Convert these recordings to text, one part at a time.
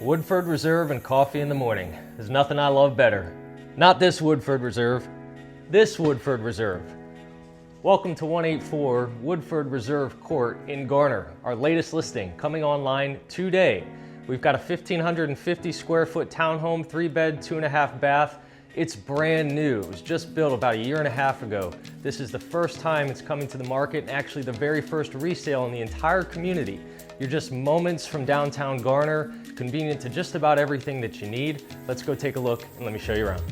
Woodford Reserve and coffee in the morning. There's nothing I love better. Not this Woodford Reserve, this Woodford Reserve. Welcome to 184 Woodford Reserve Court in Garner, our latest listing coming online today. We've got a 1,550 square foot townhome, 3-bed, 2.5 bath. It's brand new. It was just built about a year and a half ago. This is the first time it's coming to the market, and actually the very first resale in the entire community. You're just moments from downtown Garner, convenient to just about everything that you need. Let's go take a look and let me show you around.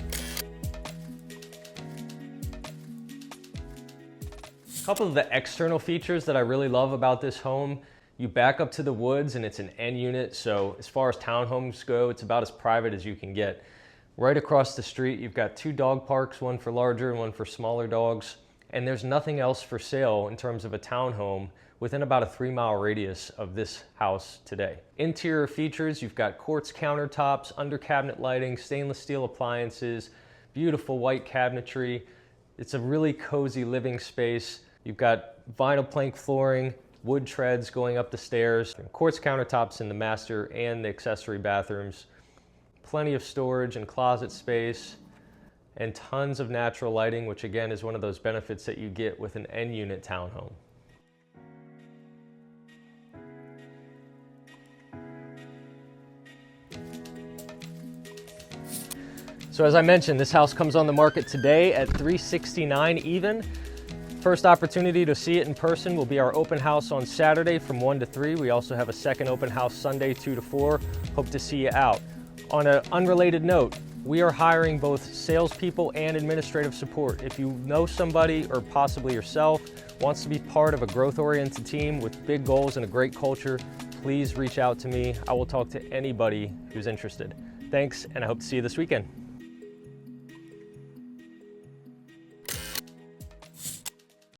A couple of the external features that I really love about this home: you back up to the woods and it's an end unit, so as far as townhomes go, it's about as private as you can get. Right across the street, you've got 2 dog parks, one for larger and one for smaller dogs, and there's nothing else for sale in terms of a townhome within about a 3-mile radius of this house today. Interior features: you've got quartz countertops, under cabinet lighting, stainless steel appliances, beautiful white cabinetry. It's a really cozy living space. You've got vinyl plank flooring, wood treads going up the stairs, and quartz countertops in the master and the accessory bathrooms. Plenty of storage and closet space, and tons of natural lighting, which again is one of those benefits that you get with an end unit townhome. So as I mentioned, this house comes on the market today at $369 even. First opportunity to see it in person will be our open house on Saturday from 1 to 3. We also have a second open house Sunday 2 to 4. Hope to see you out. On an unrelated note, we are hiring both salespeople and administrative support. If you know somebody, or possibly yourself, wants to be part of a growth-oriented team with big goals and a great culture, please reach out to me. I will talk to anybody who's interested. Thanks, and I hope to see you this weekend.